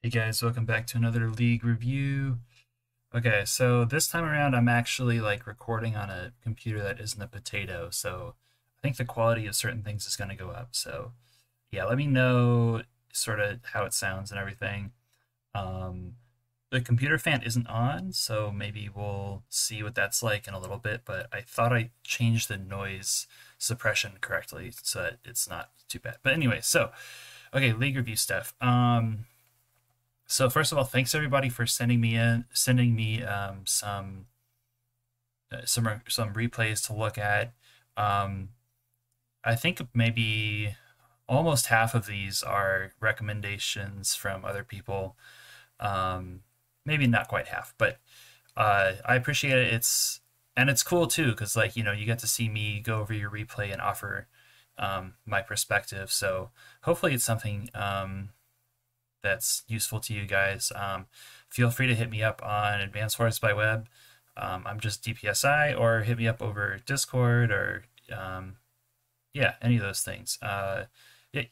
Hey guys, welcome back to another league review. Okay, so this time around I'm actually like recording on a computer that isn't a potato, so I think the quality of certain things is going to go up. So yeah, let me know sort of how it sounds and everything. Um, the computer fan isn't on, so maybe we'll see what that's like in a little bit, but I thought I changed the noise suppression correctly so that it's not too bad. But anyway, so okay, league review stuff. So first of all, thanks everybody for sending me some replays to look at. Um, I think maybe almost half of these are recommendations from other people. Um, Maybe not quite half, but I appreciate it. It's cool too because like you get to see me go over your replay and offer my perspective. So hopefully it's something that's useful to you guys. Feel free to hit me up on Advanced Wars by Web. I'm just DPSI, or hit me up over Discord, or yeah, any of those things. Yeah,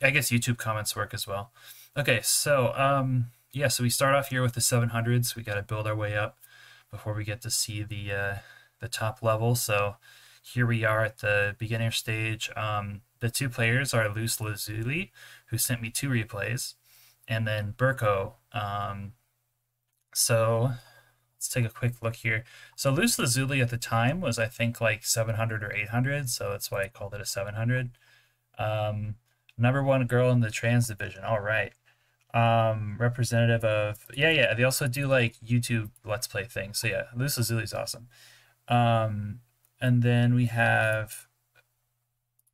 I guess YouTube comments work as well. Okay, so yeah, so we start off here with the 700s. We got to build our way up before we get to see the top level. So here we are at the beginner stage. The two players are Luz Lazuli, who sent me two replays, and then Burko. So let's take a quick look here. So Luz Lazuli at the time was, I think, like 700 or 800, so that's why I called it a 700. Um, Number one girl in the trans division. All right. Representative of, yeah. They also do like YouTube Let's Play things. So yeah, Luz Lazuli's awesome. Um, and then we have,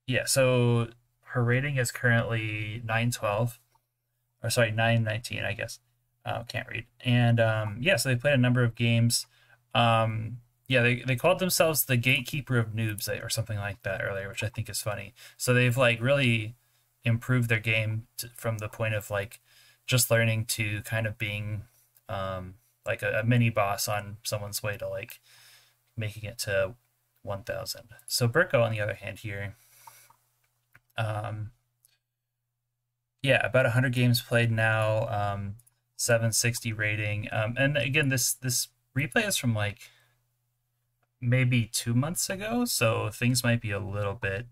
yeah. So her rating is currently 912, or sorry, 919, I guess. Can't read. And yeah, so they played a number of games. Yeah, they called themselves the Gatekeeper of Noobs, or something like that earlier, which I think is funny. So they've like really improved their game from the point of like just learning to kind of being like a mini boss on someone's way to like making it to 1000. So Burko, on the other hand, here, um, yeah, about 100 games played now, 760 rating. And again, this replay is from like maybe 2 months ago, so things might be a little bit.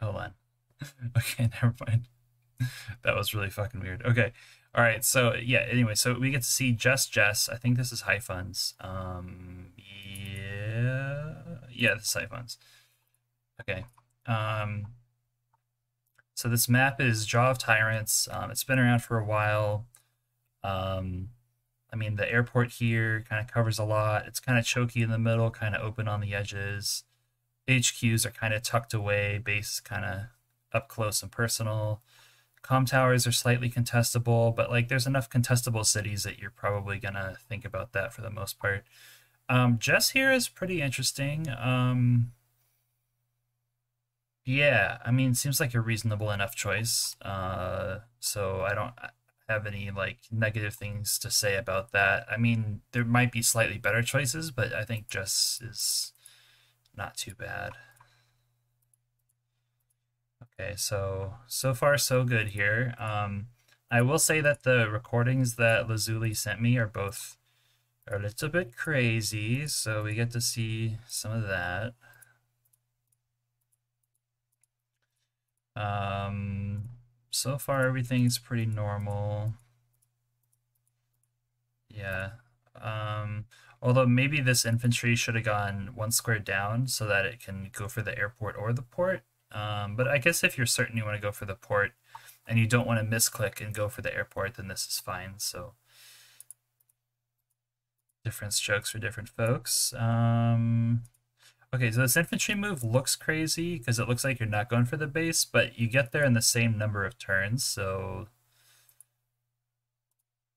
Hold on. Okay, never mind. That was really fucking weird. Okay. All right. So yeah. Anyway, so we get to see Just Jess. I think this is High Funds. Yeah, this is High Funds. Okay. Um, so this map is Jaw of Tyrants. It's been around for a while. Um, I mean, the airport here kind of covers a lot. It's kind of choky in the middle, kind of open on the edges. HQs are kind of tucked away, base kind of up close and personal. Com towers are slightly contestable, but like there's enough contestable cities that you're probably gonna think about that for the most part. Jess here is pretty interesting. Yeah, I mean, seems like a reasonable enough choice. So I don't have any like negative things to say about that. I mean, there might be slightly better choices, but I think Jess is not too bad. Okay, so far so good here. I will say that the recordings that Lazuli sent me are both a little bit crazy, so we get to see some of that. So far everything's pretty normal. Yeah. Although maybe this infantry should have gone one square down so that it can go for the airport or the port. But I guess if you're certain you want to go for the port and you don't want to misclick and go for the airport, then this is fine. So different strokes for different folks. Okay, so this infantry move looks crazy because it looks like you're not going for the base, but you get there in the same number of turns, so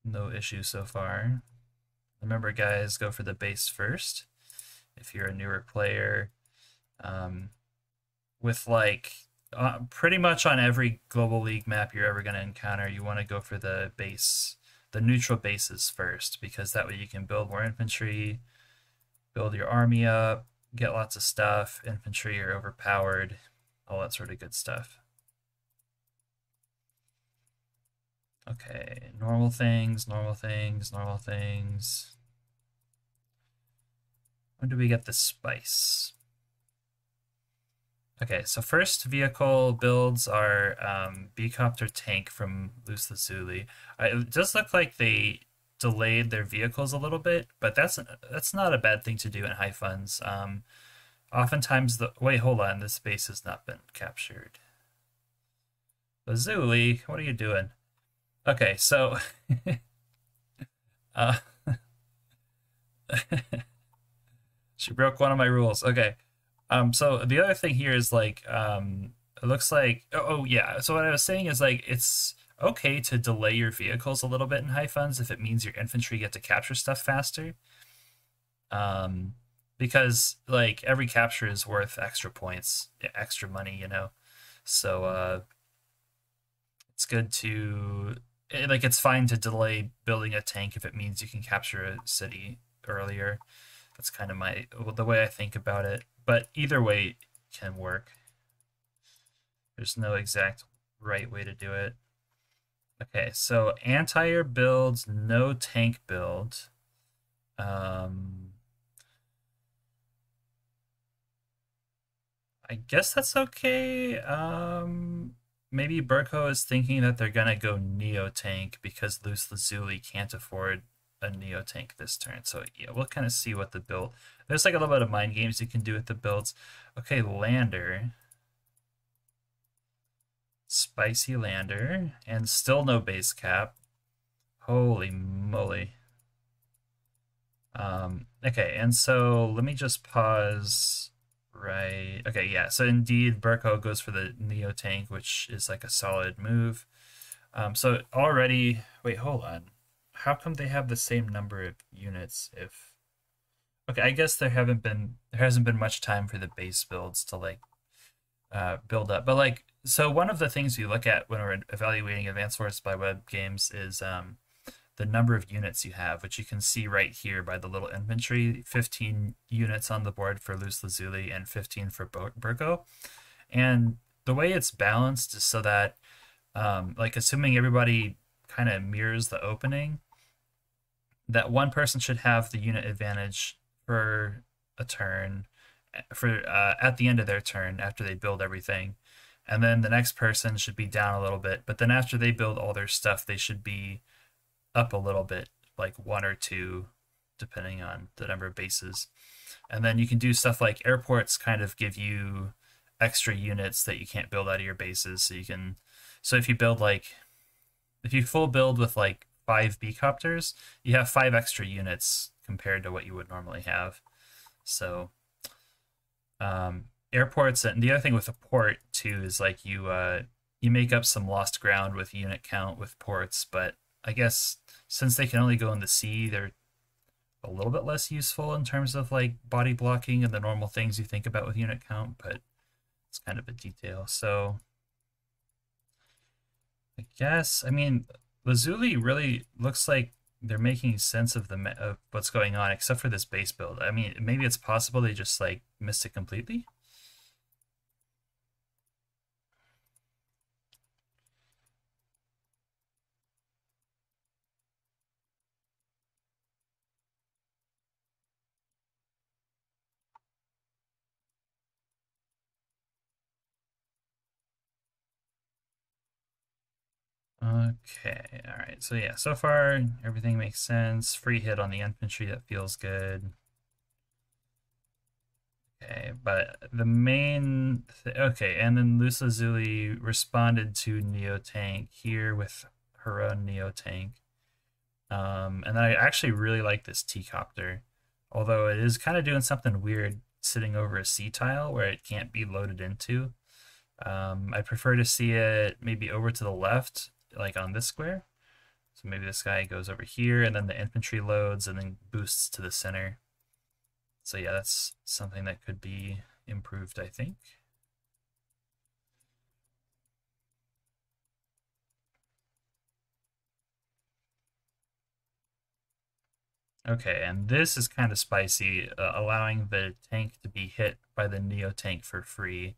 no issue so far. Remember, guys, go for the base first if you're a newer player. With like pretty much on every Global League map you're ever going to encounter, you want to go for the base, the neutral bases first, because that way you can build more infantry, build your army up, get lots of stuff. Infantry are overpowered, all that sort of good stuff. Okay, normal things, normal things, normal things. When do we get the spice? Okay, so first vehicle builds are B-Copter tank from Luz Lazuli. It does look like they delayed their vehicles a little bit, but that's not a bad thing to do in high funds. Oftentimes wait, hold on, this base has not been captured. Lazuli, what are you doing? Okay, so uh, she broke one of my rules. Okay. So the other thing here is like, it looks like, oh yeah. So what I was saying is like, it's okay to delay your vehicles a little bit in high funds if it means your infantry get to capture stuff faster. Because like every capture is worth extra points, extra money, you know. So it's good to like it's fine to delay building a tank if it means you can capture a city earlier. That's kind of the way I think about it. But either way can work. There's no exact right way to do it. Okay, so anti-air builds, no tank build. I guess that's okay. Maybe Burko is thinking that they're gonna go Neo Tank because Luz Lazuli can't afford a Neo Tank this turn. So yeah, we'll kind of see what the build. There's like a little bit of mind games you can do with the builds. Okay, Lander. Spicy Lander. And still no base cap. Holy moly. Okay, and so let me just pause. Right. Okay, yeah. So indeed, Burko goes for the Neo Tank, which is like a solid move. So already, wait, hold on. How come they have the same number of units if okay, I guess there hasn't been much time for the base builds to like build up. But like so one of the things we look at when we're evaluating Advanced Wars by Web games is the number of units you have, which you can see right here by the little infantry, 15 units on the board for Luz Lazuli and 15 for Burko. And the way it's balanced is so that, like assuming everybody kind of mirrors the opening, that one person should have the unit advantage for a turn, for at the end of their turn after they build everything. And then the next person should be down a little bit, but then after they build all their stuff, they should be up a little bit, like one or two, depending on the number of bases. And then you can do stuff like airports kind of give you extra units that you can't build out of your bases. So you can, so if you build like, if you full build with like 5 B-Copters, you have 5 extra units compared to what you would normally have. So airports, and the other thing with a port too is like you make up some lost ground with unit count with ports, but I guess since they can only go in the sea, they're a little bit less useful in terms of like body blocking and the normal things you think about with unit count, but it's kind of a detail. So I guess, I mean, Lazuli really looks like they're making sense of of what's going on, except for this base build. I mean, maybe it's possible they just like missed it completely. Okay, all right. So yeah, so far everything makes sense. Free hit on the infantry, that feels good. Okay, but the main okay, and then Luz Lazuli responded to Neo Tank here with her own Neo Tank. And I actually really like this T-Copter, although it is kind of doing something weird sitting over a C tile where it can't be loaded into. I prefer to see it maybe over to the left, like on this square. So maybe this guy goes over here, and then the infantry loads and then boosts to the center. So yeah, that's something that could be improved, I think. Okay, and this is kind of spicy, allowing the tank to be hit by the Neo tank for free.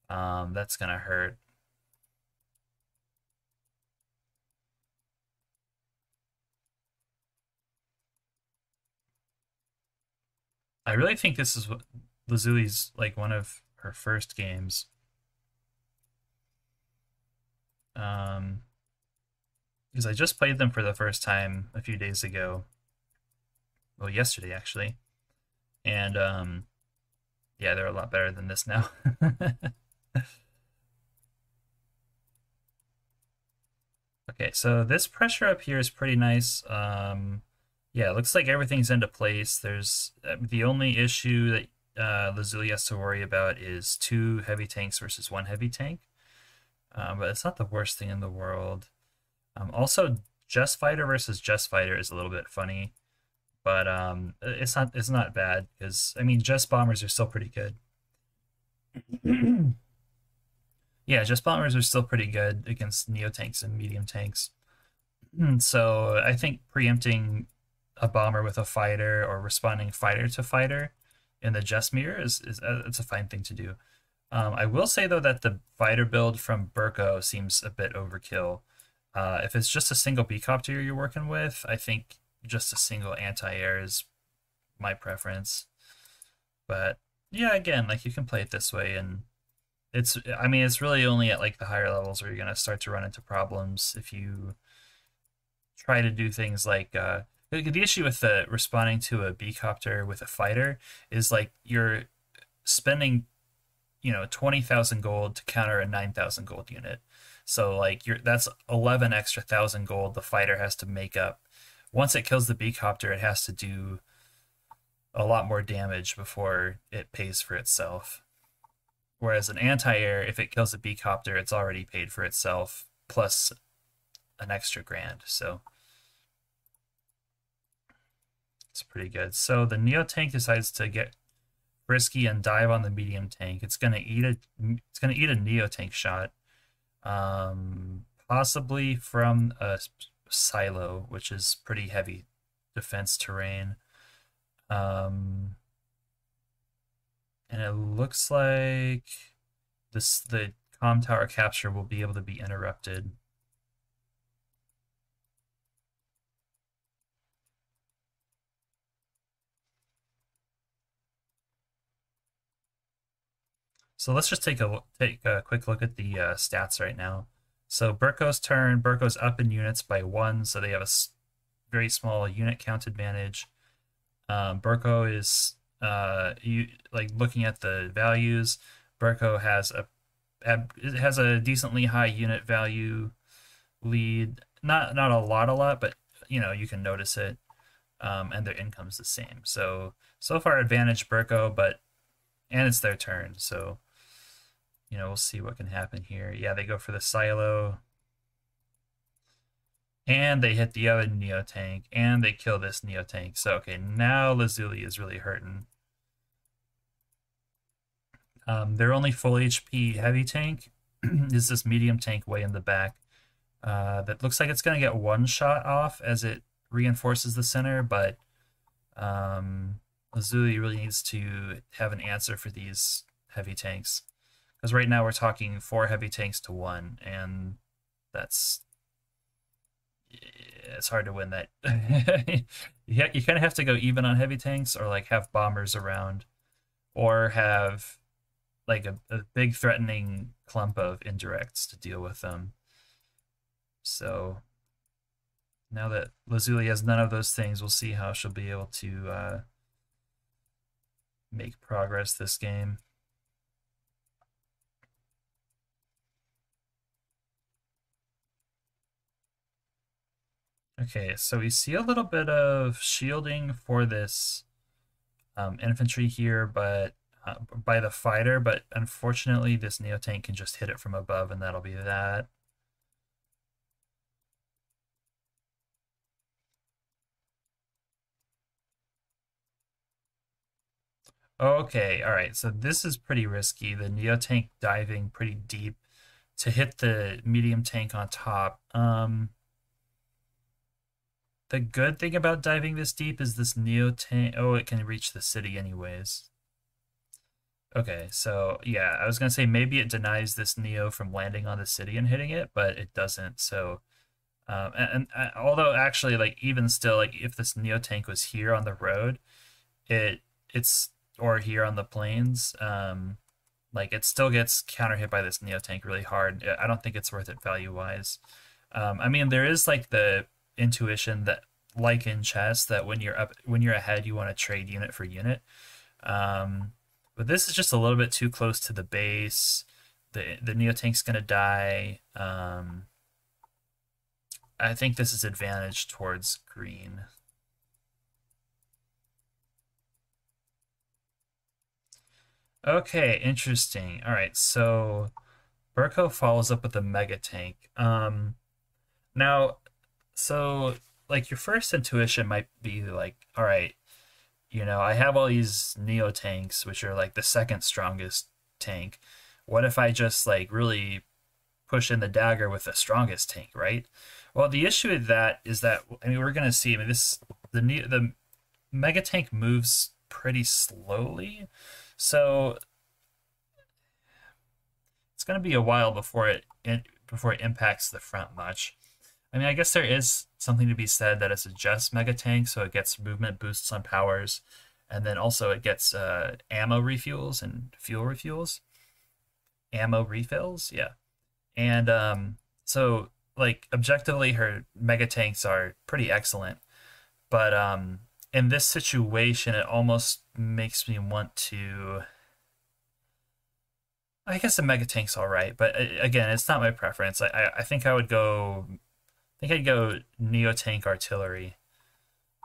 That's gonna hurt. I really think this is Lazuli's like one of her first games. Because I just played them for the first time a few days ago. Well, yesterday actually, and yeah, they're a lot better than this now. Okay, so this pressure up here is pretty nice. Yeah, it looks like everything's into place. There's the only issue that Lazuli has to worry about is two heavy tanks versus one heavy tank. But it's not the worst thing in the world. Also, Just Fighter versus Just Fighter is a little bit funny, but it's not bad because I mean Just Bombers are still pretty good. Yeah, Just Bombers are still pretty good against Neo tanks and medium tanks. So I think preempting a bomber with a fighter or responding fighter to fighter in the Just mirror is it's a fine thing to do. I will say though that the fighter build from Burko seems a bit overkill. If it's just a single B-copter you're working with, I think just a single anti-air is my preference. But yeah, again, like you can play it this way, and I mean, it's really only at like the higher levels where you're gonna start to run into problems if you try to do things like the issue with the responding to a B-copter with a fighter is like you're spending 20,000 gold to counter a 9,000 gold unit. So like that's 11 extra thousand gold the fighter has to make up. Once it kills the B-copter, it has to do a lot more damage before it pays for itself. Whereas an anti-air, if it kills a B-copter, it's already paid for itself plus an extra grand. So it's pretty good. So the Neo tank decides to get risky and dive on the medium tank. It's gonna eat a Neo tank shot, possibly from a silo, which is pretty heavy defense terrain. And it looks like the comm tower capture will be able to be interrupted. So let's just take a quick look at the stats right now. So Burko's turn, Burko's up in units by 1, so they have a very small unit count advantage. Burko is like looking at the values. Burko has a decently high unit value lead. Not a lot, but you can notice it. And their income's the same. So far advantage Burko, and it's their turn, so we'll see what can happen here. Yeah, they go for the silo. And they hit the other Neo tank, and they kill this Neo tank. So, okay, now Lazuli is really hurting. Their only full HP heavy tank is this medium tank way in the back. That looks like it's going to get one shot off as it reinforces the center, but Lazuli really needs to have an answer for these heavy tanks. Because right now we're talking 4 heavy tanks to 1, and it's hard to win that. You kind of have to go even on heavy tanks, or like have bombers around, or have like a big threatening clump of indirects to deal with them. So now that Lazuli has none of those things, we'll see how she'll be able to make progress this game. Okay, so we see a little bit of shielding for this infantry here, but by the fighter, but unfortunately this Neo tank can just hit it from above, and that'll be that. Okay, all right, so this is pretty risky. The Neo tank diving pretty deep to hit the medium tank on top. The good thing about diving this deep is this Neo tank. Oh, it can reach the city anyways. Okay, so yeah, I was gonna say maybe it denies this Neo from landing on the city and hitting it, but it doesn't. So, although actually, like even still, like if this Neo tank was here on the road, it it's or here on the plains, like it still gets counter hit by this Neo tank really hard. I don't think it's worth it value wise. I mean, there is like the intuition that, like in chess, that when you're ahead, you want to trade unit for unit. But this is just a little bit too close to the base. The Neo tank's gonna die. I think this is advantage towards green. Okay, interesting. All right, so Burko follows up with a mega tank. Now, so like your first intuition might be like, all right, I have all these Neo tanks, which are like the second strongest tank. What if I just like really push in the dagger with the strongest tank, right? Well, the issue with that is that, I mean, we're gonna see. I mean, the mega tank moves pretty slowly, so it's gonna be a while before it impacts the front much. I mean, I guess there is something to be said that it's a just mega tank, so it gets movement boosts on powers, and then also it gets ammo refuels and fuel refuels. Ammo refills, yeah. And so like objectively her mega tanks are pretty excellent. But in this situation it almost makes me want to, I guess the mega tank's all right, but again, it's not my preference. I think I'd go Neo Tank Artillery.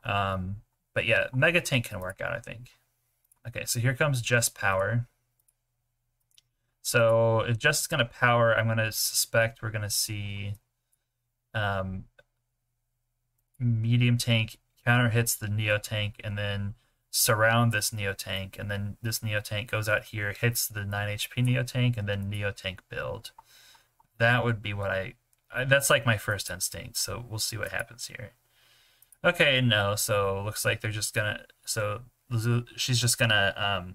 But yeah, Mega Tank can work out, I think. Okay, so here comes Just Power. So if Just is going to power, I'm going to suspect we're going to see Medium Tank counter hits the Neo Tank and then surround this Neo Tank, and then this Neo Tank goes out here, hits the 9 HP Neo Tank, and then Neo Tank build. That would be what that's like my first instinct, so we'll see what happens here. Okay, no, so looks like they're just gonna, so she's just gonna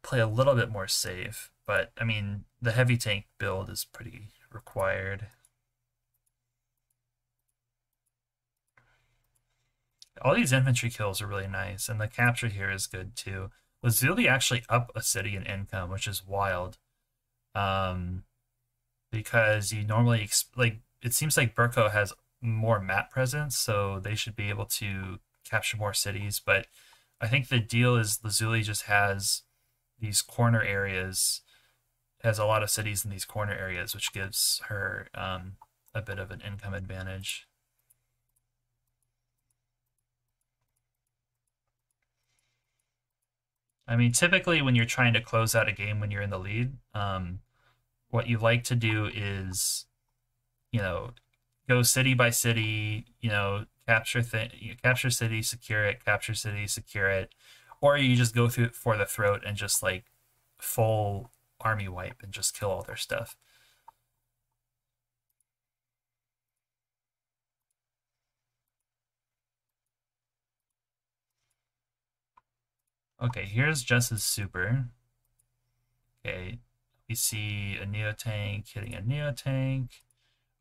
play a little bit more safe, but I mean, the heavy tank build is pretty required. All these infantry kills are really nice, and the capture here is good too. Lazuli actually up a city in income, which is wild. Because you normally like, it seems like Burko has more map presence, so they should be able to capture more cities. But I think the deal is Lazuli just has these corner areas, has a lot of cities in these corner areas, which gives her a bit of an income advantage. I mean, typically when you're trying to close out a game when you're in the lead, what you like to do is, go city by city, capture city, secure it, capture city, secure it, or you just go through it for the throat and just like full army wipe and just kill all their stuff. Okay, here's Jess's super. Okay, we see a Neo Tank hitting a Neo Tank.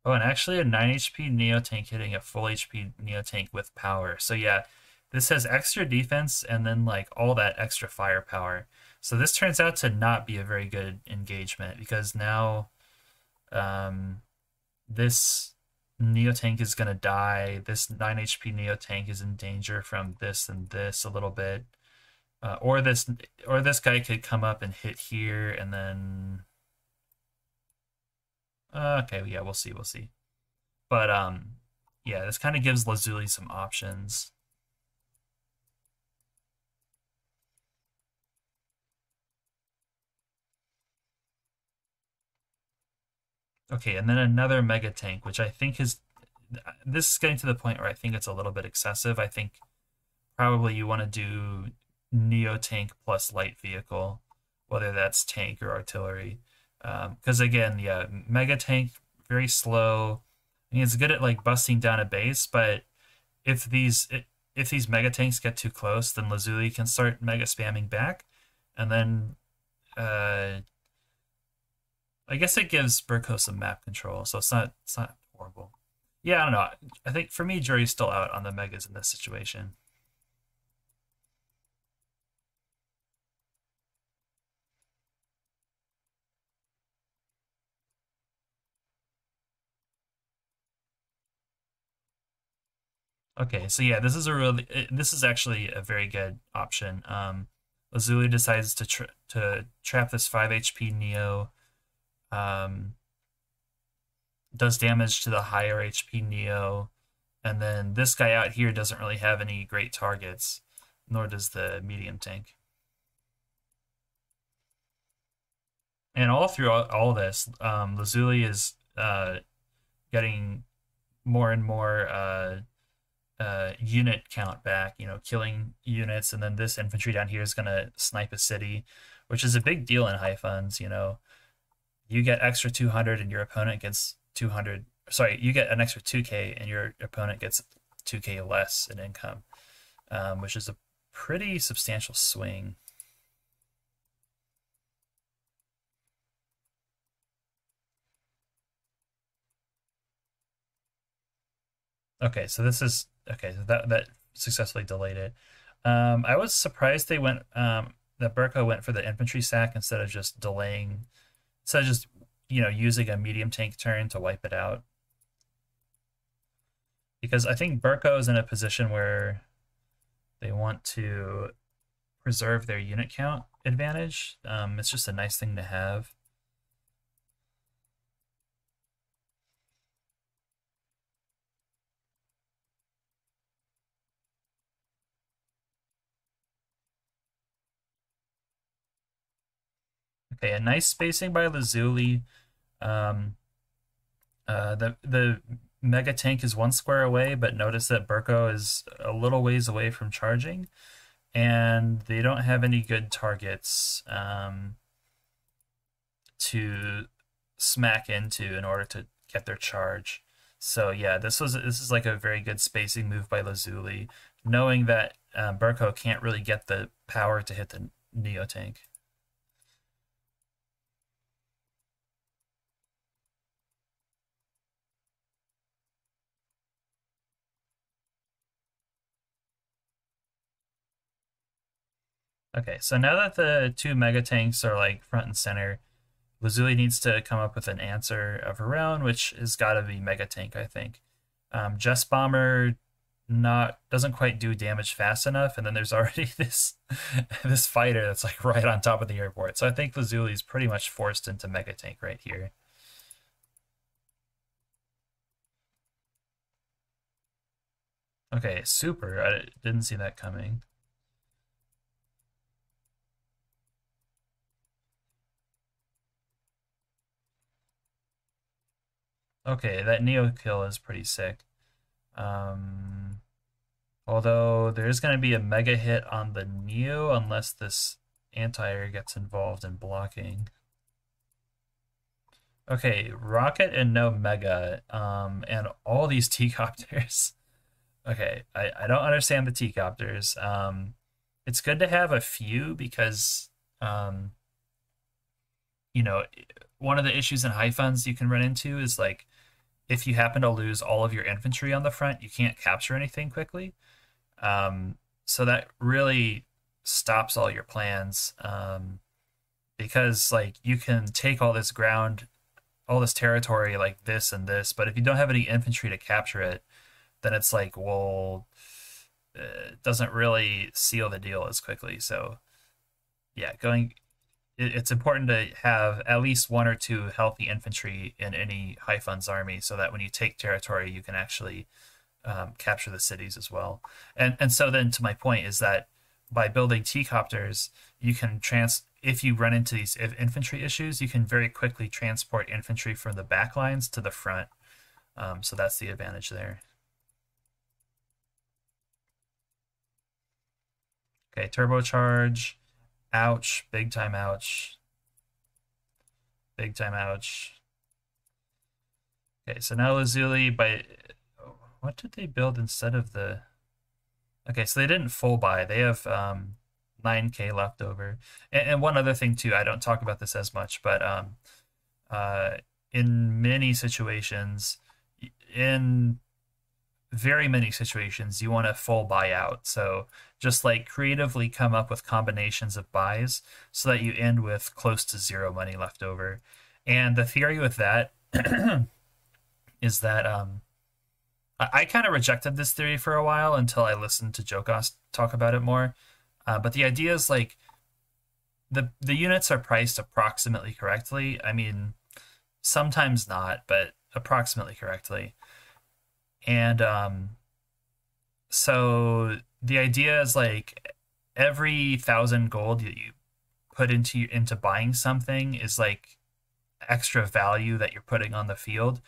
Oh, and actually a 9 HP Neo Tank hitting a full HP Neo Tank with power. So yeah, this has extra defense and then like all that extra firepower. So this turns out to not be a very good engagement, because now this Neo Tank is gonna die. This 9 HP Neo Tank is in danger from this and this a little bit. Or this guy could come up and hit here and then okay, yeah, we'll see. But yeah, this kind of gives Lazuli some options. Okay, and then another mega tank, which I think is, this is getting to the point where I think it's a little bit excessive. I think probably you want to do Neo Tank plus light vehicle, whether that's tank or artillery. Because again, yeah, mega tank very slow. I mean, it's good at like busting down a base, but if these mega tanks get too close, then Lazuli can start mega spamming back, and then I guess it gives Burko some map control, so it's not horrible. Yeah, I don't know. I think for me, jury's still out on the megas in this situation. Okay, so yeah, this is actually a very good option. Lazuli decides to trap this 5 HP Neo, um, does damage to the higher HP Neo, and then this guy out here doesn't really have any great targets, nor does the medium tank. And all through all this, Lazuli is getting more and more unit count back, killing units, and then this infantry down here is going to snipe a city, which is a big deal in high funds. You get extra 200 and your opponent gets 200. Sorry, you get an extra 2k and your opponent gets 2k less in income, which is a pretty substantial swing. Okay, so this is okay. So that successfully delayed it. I was surprised they went that Burko went for the infantry sack instead of just delaying, instead of just using a medium tank turn to wipe it out. Because I think Burko is in a position where they want to preserve their unit count advantage. It's just a nice thing to have. Okay, a nice spacing by Lazuli. Um, the Mega Tank is 1 square away, but notice that Burko is a little ways away from charging, and they don't have any good targets to smack into in order to get their charge. So yeah, this is like a very good spacing move by Lazuli, knowing that Burko can't really get the power to hit the Neo Tank. Okay, so now that the two mega tanks are like front and center, Lazuli needs to come up with an answer of her own, which has got to be mega tank, I think. Jess Bomber not doesn't quite do damage fast enough, and then there's already this fighter that's like right on top of the airport. So I think Lazuli is pretty much forced into mega tank right here. Okay, super. I didn't see that coming. Okay, that Neo kill is pretty sick. Although there is going to be a mega hit on the Neo unless this anti-air gets involved in blocking. Okay, rocket and no mega, and all these T-copters. Okay, I don't understand the T-copters. It's good to have a few because, um, one of the issues in high funds you can run into is like if you happen to lose all of your infantry on the front, you can't capture anything quickly. So that really stops all your plans, because like you can take all this ground, all this territory like this and this, but if you don't have any infantry to capture it, then it's like, well, it doesn't really seal the deal as quickly. So yeah, it's important to have at least 1 or 2 healthy infantry in any high funds army so that when you take territory, you can actually capture the cities as well. And so then to my point is that by building T-copters, you can if you run into these infantry issues, you can very quickly transport infantry from the back lines to the front. So that's the advantage there. Okay, turbocharge. Ouch. Big time ouch. Big time ouch. Okay, so now Lazuli, what did they build instead of the... Okay, so they didn't full buy. They have 9k left over. And one other thing too, I don't talk about this as much, but in many situations, in very many situations, you want to full buy out. So just like creatively come up with combinations of buys so that you end with close to 0 money left over. And the theory with that is that I kind of rejected this theory for a while until I listened to Jokos talk about it more. But the idea is like the units are priced approximately correctly. I mean, sometimes not, but approximately correctly. And so the idea is like every 1,000 gold that you put into buying something is like extra value that you're putting on the field.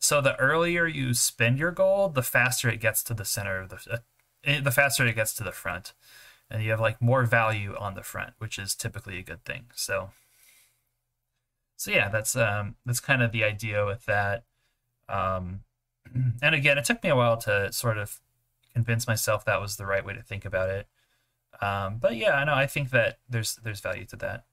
So the earlier you spend your gold, the faster it gets to the center of the faster it gets to the front, and you have like more value on the front, which is typically a good thing. So yeah, that's kind of the idea with that. Um, and again, it took me a while to sort of convince myself that was the right way to think about it. But yeah, I know I think that there's value to that.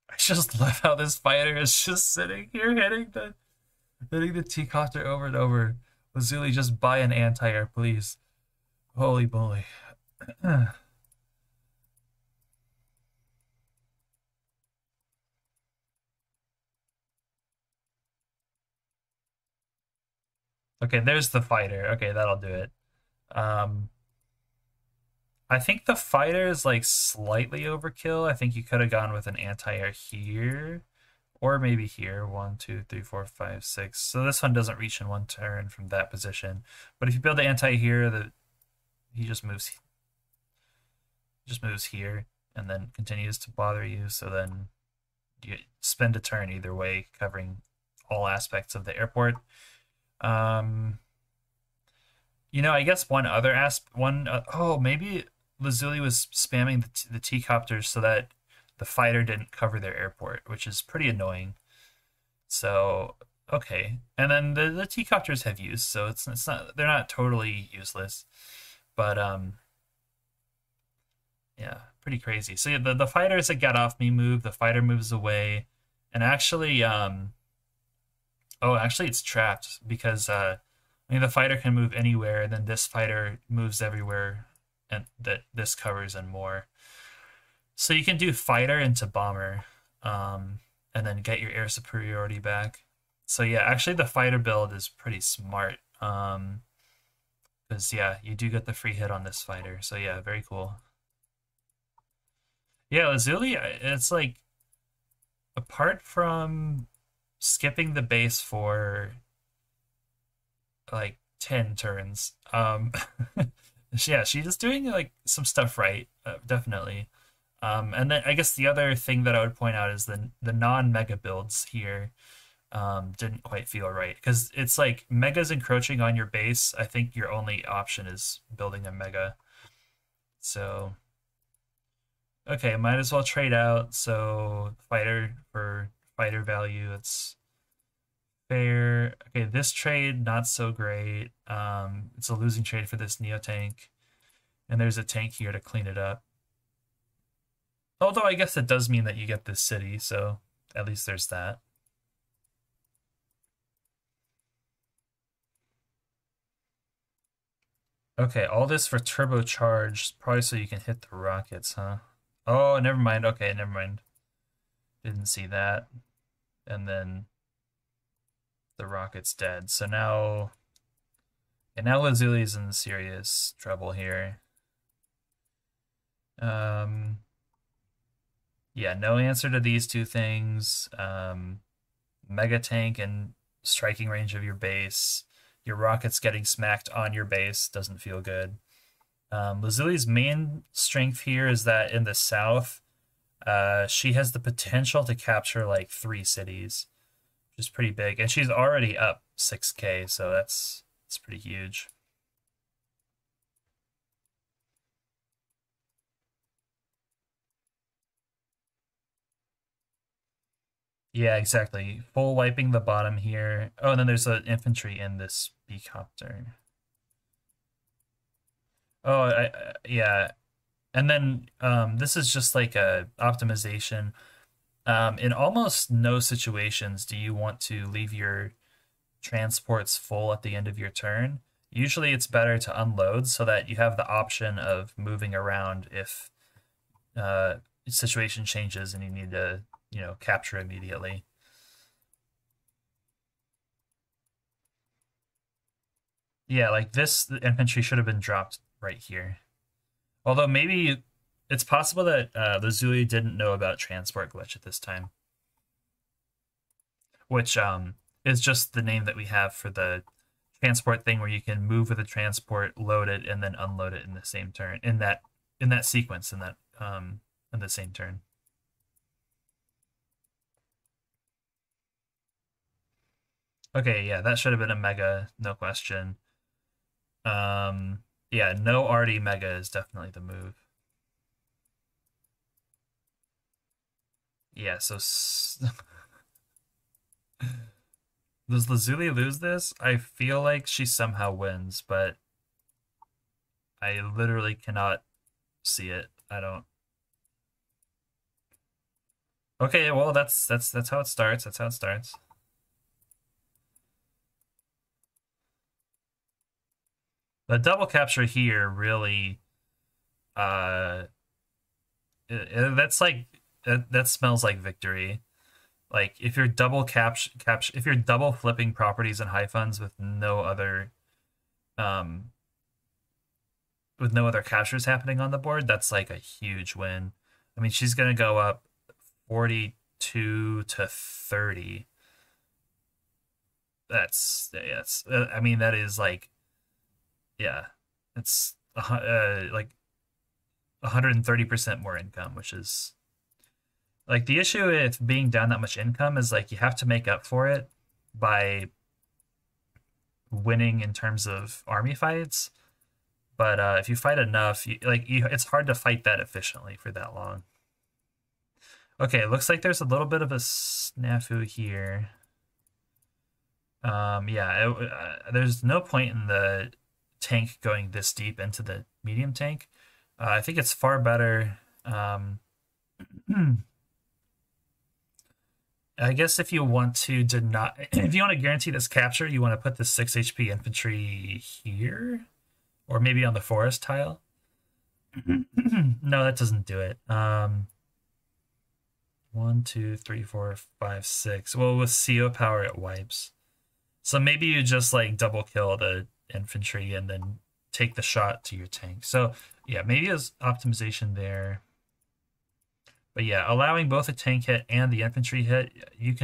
I just love how this fighter is just sitting here hitting the T-copter over and over. Lazuli, just buy an anti-air, please. Holy moly. Okay, there's the fighter. Okay, that'll do it. Um, I think the fighter is like slightly overkill. I think you could have gone with an anti-air here, or maybe here. One, two, three, four, five, six. So this one doesn't reach in one turn from that position. But if you build the anti here, he just moves here and then continues to bother you. So then you spend a turn either way, covering all aspects of the airport. Um, I guess one other maybe Lazuli was spamming the T-copters so that the fighter didn't cover their airport, which is pretty annoying. So okay, and then the T-copters have use, so it's not they're not totally useless, but yeah, pretty crazy. So yeah, the fighter is a get off me move. The fighter moves away, and actually actually it's trapped because I mean the fighter can move anywhere, and then this fighter moves everywhere, and that this covers and more. So you can do fighter into bomber, and then get your air superiority back. So yeah, actually the fighter build is pretty smart. Because yeah, you do get the free hit on this fighter. So yeah, very cool. Yeah, Lazuli, it's like apart from skipping the base for like 10 turns, yeah, she's doing like some stuff right, definitely. And then I guess the other thing that I would point out is the non-mega builds here didn't quite feel right because it's like megas encroaching on your base. I think your only option is building a mega. So okay, might as well trade out. So fighter for fighter value, it's fair. Okay, this trade not so great. It's a losing trade for this Neo tank, and there's a tank here to clean it up. Although I guess it does mean that you get this city, so at least there's that. Okay, all this for turbocharged, probably so you can hit the rockets, huh? Oh, never mind. Okay, never mind. Didn't see that. And then the rocket's dead. So now, and now Lazuli's in serious trouble here. Yeah, no answer to these two things. Mega tank and striking range of your base. Your rockets getting smacked on your base doesn't feel good. Lazuli's main strength here is that in the south, she has the potential to capture like 3 cities, which is pretty big, and she's already up 6K, so that's pretty huge. Yeah, exactly. Full wiping the bottom here. Oh, and then there's an infantry in this B-copter. Oh, yeah. And then this is just like a optimization. In almost no situations do you want to leave your transports full at the end of your turn. Usually it's better to unload so that you have the option of moving around if situation changes and you need to, capture immediately. Yeah, like this the infantry should have been dropped right here. Although maybe it's possible that the Zuli didn't know about transport glitch at this time, which is just the name that we have for the transport thing where you can move with a transport, load it, and then unload it in the same turn in that sequence in the same turn. Okay, yeah, that should have been a mega, no question. Yeah, no Artie mega is definitely the move. Yeah, so does Lazuli lose this? I feel like she somehow wins, but I literally cannot see it. I don't. Okay, well that's how it starts. That's how it starts. The double capture here really uh that's like that smells like victory. Like if you're double if you're double flipping properties and high funds um with no other captures happening on the board, that's like a huge win. I mean, she's gonna go up 42 to 30. That's I mean that is like yeah, it's like 130% more income, which is like the issue with being down that much income is like you have to make up for it by winning in terms of army fights. But if you fight enough, it's hard to fight that efficiently for that long. Okay, it looks like there's a little bit of a snafu here. Yeah, there's no point in the tank going this deep into the medium tank. I think it's far better. I guess if you want to deny, if you want to guarantee this capture, you want to put the 6 HP infantry here, or maybe on the forest tile. No, that doesn't do it. 1, 2, 3, 4, 5, 6. Well, with CO power, it wipes. So maybe you just like double kill the infantry and then take the shot to your tank. So yeah, maybe there's optimization there. But yeah, allowing both a tank hit and the infantry hit, you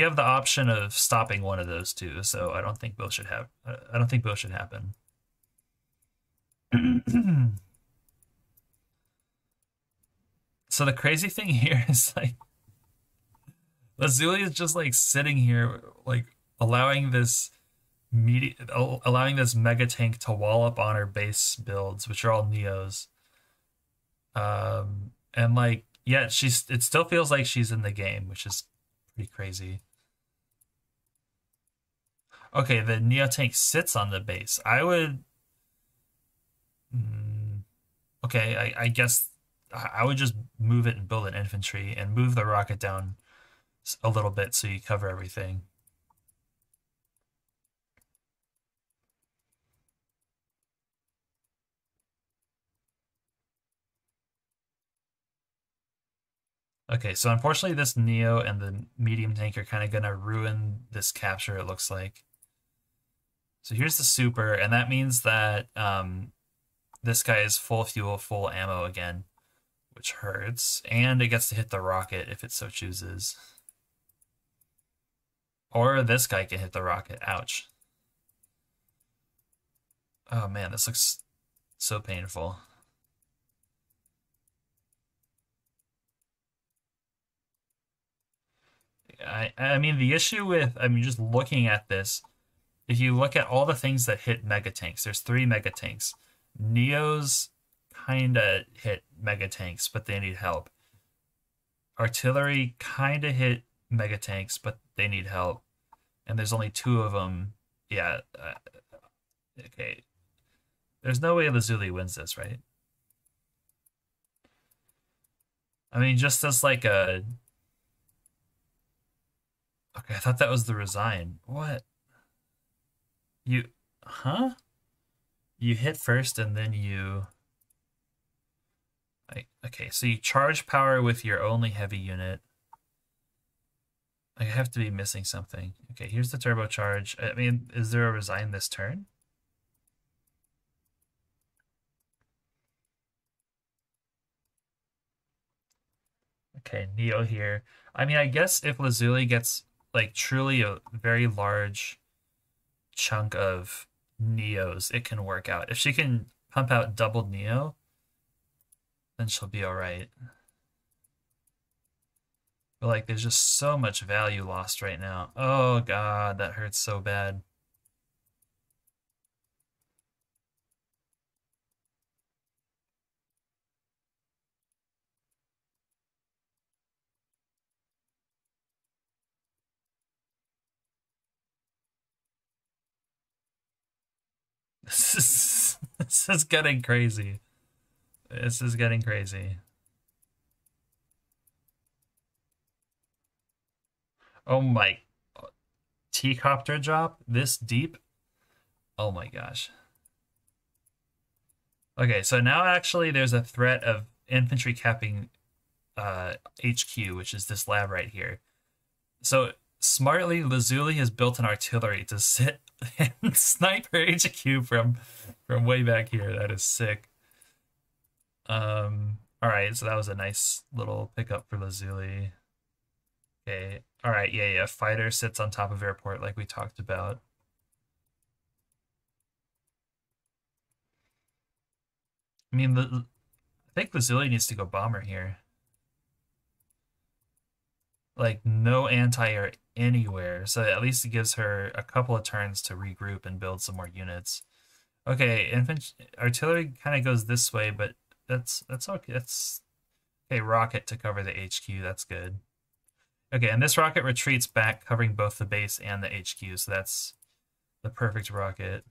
have the option of stopping one of those two. So I don't think both should have. I don't think both should happen. So the crazy thing here is like Lazuli is just like sitting here, like allowing this allowing this mega tank to wall up on her base builds, which are all Neos. And like, yeah, it still feels like she's in the game, which is pretty crazy. Okay, the Neo tank sits on the base. I would. Mm, okay, I guess I would just move it and build an infantry and move the rocket down a little bit so you cover everything. Okay, so unfortunately this Neo and the medium tank are kind of gonna ruin this capture, it looks like. So here's the super, and that means that this guy is full fuel, full ammo again, which hurts, and it gets to hit the rocket if it so chooses. Or this guy can hit the rocket. Ouch. Oh man, this looks so painful. I mean, the issue with, I mean, just looking at this, if you look at all the things that hit mega tanks, there's 3 mega tanks. Neos kinda hit mega tanks, but they need help. Artillery kinda hit mega tanks, but they need help. And there's only 2 of them. Yeah. Okay. There's no way Lazuli wins this, right? I mean, just as like a. Okay, I thought that was the resign. What? You. Huh? You hit first and then you. Okay, so you charge power with your only heavy unit. I have to be missing something. Okay, here's the turbocharge. I mean, is there a resign this turn? Okay, Neo here. I mean, I guess if Lazuli gets like truly a very large chunk of Neos, it can work out. If she can pump out double Neo, then she'll be all right. But like, there's just so much value lost right now. Oh God, that hurts so bad. This is getting crazy. This is getting crazy. Oh my, T-copter drop this deep? Oh my gosh. Okay, so now actually there's a threat of infantry capping HQ, which is this lab right here. So smartly, Lazuli has built an artillery to sit and snipe her HQ from way back here. That is sick. All right, so that was a nice little pickup for Lazuli. Okay, all right, yeah. Fighter sits on top of airport like we talked about. I mean, I think Lazuli needs to go bomber here. Like no anti-air anywhere, so at least it gives her a couple of turns to regroup and build some more units. Okay, artillery kind of goes this way, but that's okay. That's okay. Rocket to cover the HQ. That's good. Okay, and this rocket retreats back, covering both the base and the HQ. So that's the perfect rocket.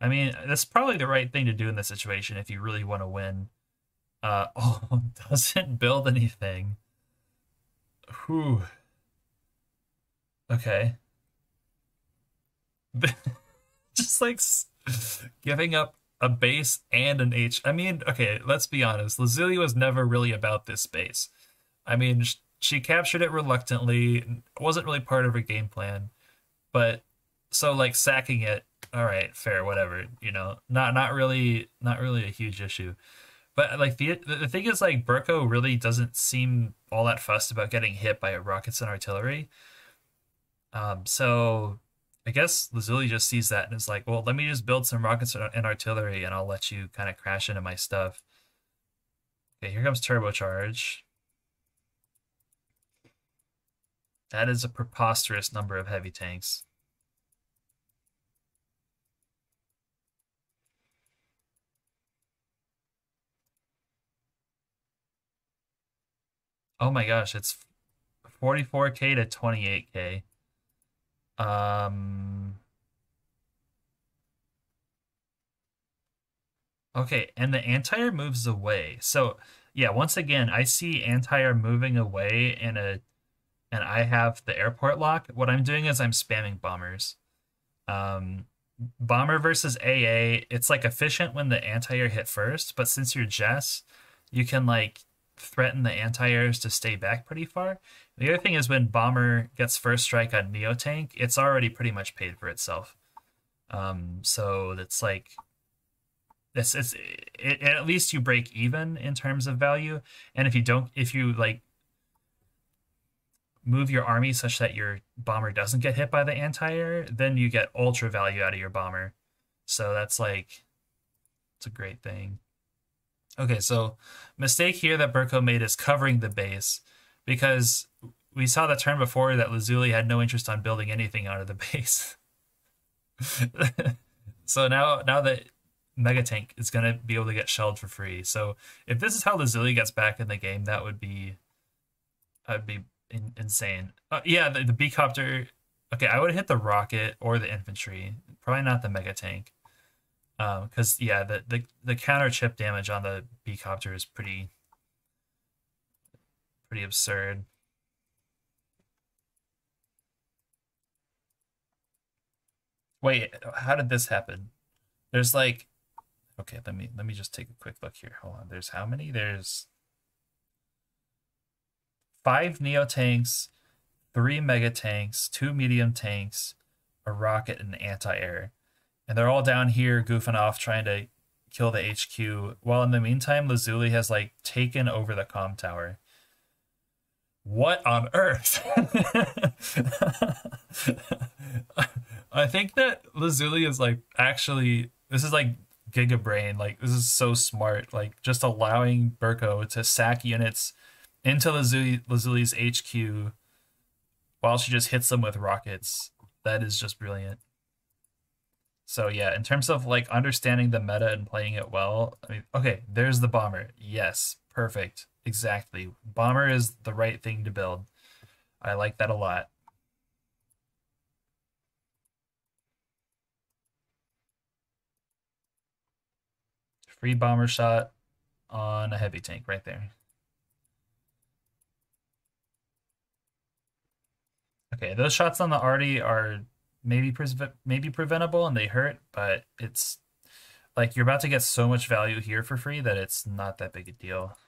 I mean, that's probably the right thing to do in this situation if you really want to win. Oh, doesn't build anything. Whew. Okay. Just like giving up a base and an H. I mean, okay, let's be honest. Lazuli was never really about this base. I mean, she captured it reluctantly. It wasn't really part of her game plan. But so like sacking it, all right, fair, whatever. You know, not really a huge issue. But like the thing is like Burko really doesn't seem all that fussed about getting hit by rockets and artillery. So I guess Lazuli just sees that and is like, well, let me just build some rockets and artillery and I'll let you kind of crash into my stuff. Okay, here comes turbocharge. That is a preposterous number of heavy tanks. Oh my gosh, it's 44K to 28K. Um, okay, and the anti-air moves away. So yeah, once again, I see anti-air moving away and I have the airport lock. What I'm doing is I'm spamming bombers. Um, Bomber versus AA, it's like efficient when the anti-air hit first, but since you're Jess, you can like threaten the anti-airs to stay back pretty far. The other thing is when Bomber gets first strike on Neo Tank, it's already pretty much paid for itself. So it's like at least you break even in terms of value. And if you like move your army such that your bomber doesn't get hit by the anti-air, then you get ultra value out of your bomber. So that's like it's a great thing. Okay, so mistake here that Burko made is covering the base because we saw the turn before that Lazuli had no interest on building anything out of the base. So now that Megatank is gonna be able to get shelled for free. So if this is how Lazuli gets back in the game, that'd be insane. Yeah, the B copter. Okay, I would have hit the rocket or the infantry, probably not the Megatank. Because yeah, the counter chip damage on the B copter is pretty absurd. Wait, how did this happen? There's like okay, let me just take a quick look here. Hold on. There's how many? There's 5 Neo tanks three mega tanks, two medium tanks, a rocket, and an anti-air. And they're all down here goofing off trying to kill the HQ, while in the meantime, Lazuli has like taken over the comm tower. What on earth? I think that Lazuli is like actually this is like Giga Brain. Like this is so smart. Like just allowing Burko to sack units into Lazuli's HQ while she just hits them with rockets. That is just brilliant. So yeah, in terms of like understanding the meta and playing it well, I mean, okay, there's the bomber. Yes, perfect. Exactly. Bomber is the right thing to build. I like that a lot. Free bomber shot on a heavy tank right there. Okay, those shots on the arty are maybe preventable and they hurt, but it's like you're about to get so much value here for free that it's not that big a deal.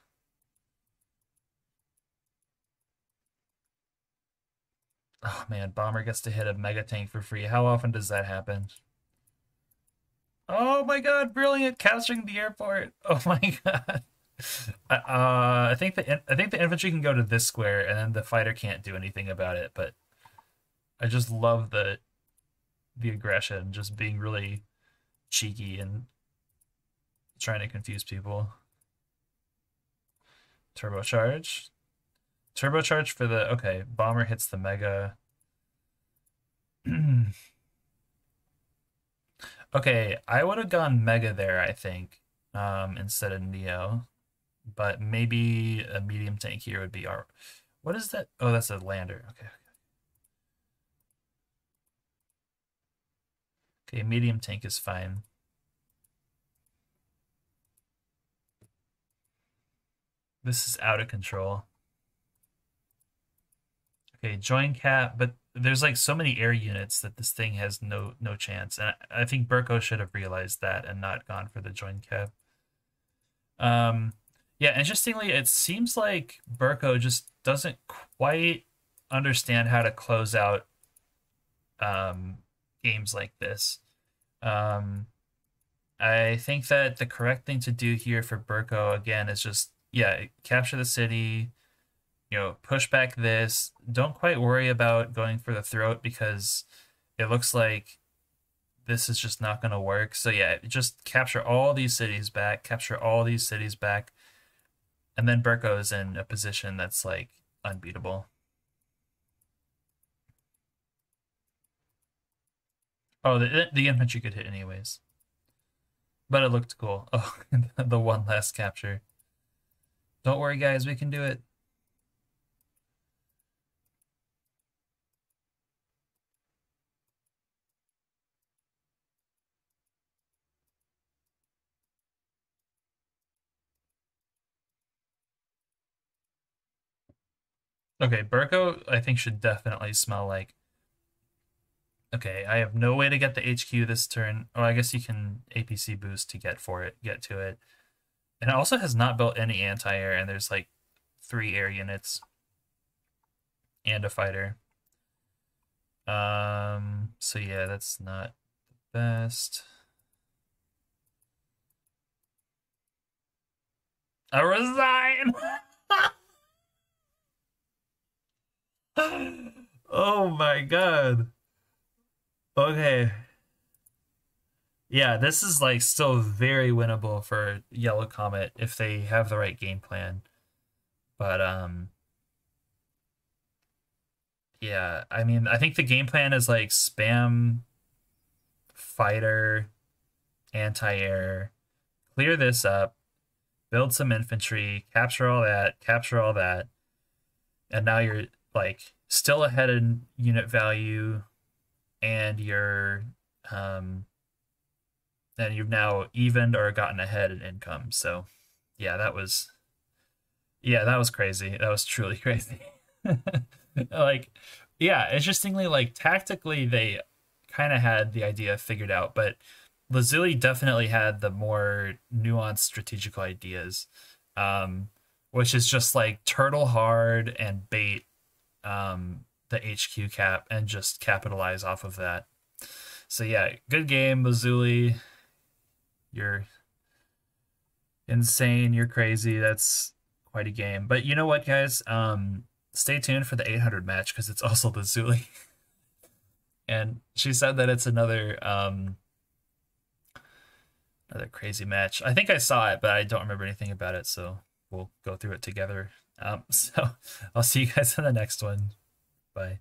Oh man, bomber gets to hit a mega tank for free. How often does that happen? Oh my god, brilliant! Capturing the airport. Oh my god. I think the infantry can go to this square, and then the fighter can't do anything about it. But I just love the aggression, just being really cheeky and trying to confuse people. Turbocharge, turbocharge for the okay. Bomber hits the mega. Okay, I would have gone mega there, I think, instead of Neo. But maybe a medium tank here would be our. What is that? Oh, that's a lander. Okay. Okay, medium tank is fine. This is out of control. Okay, join cap, but there's like so many air units that this thing has no chance. And I think Burko should have realized that and not gone for the join cap. Yeah, interestingly, it seems like Burko just doesn't quite understand how to close out games like this. I think that the correct thing to do here for Burko again is just yeah, capture the city, you know, push back this. Don't quite worry about going for the throat because it looks like this is just not going to work. So yeah, just capture all these cities back, capture all these cities back, and then Burko is in a position that's like unbeatable. Oh, the infantry could hit anyways, but it looked cool. Oh, the one last capture. Don't worry, guys, we can do it. Okay, Burko, I think should definitely smell like. Okay, I have no way to get the HQ this turn. Oh, I guess you can APC boost to get to it. And it also has not built any anti-air, and there's like 3 air units and a fighter. So yeah, that's not the best. I resign. Oh my god. Okay. Yeah, this is like still very winnable for Yellow Comet if they have the right game plan. But yeah, I mean, I think the game plan is like spam fighter, anti-air, clear this up, build some infantry, capture all that, and now you're like still ahead in unit value and you've now evened or gotten ahead in income. So yeah, that was crazy. That was truly crazy. Like, yeah, interestingly, like tactically, they kind of had the idea figured out, but Lazuli definitely had the more nuanced strategical ideas, which is just like turtle hard and bait the HQ cap and just capitalize off of that. So yeah, good game, Lazuli. You're insane. You're crazy. That's quite a game. But you know what, guys? Stay tuned for the 800 match because it's also Lazuli. And she said that it's another crazy match. I think I saw it, but I don't remember anything about it. So we'll go through it together. So I'll see you guys in the next one. Bye.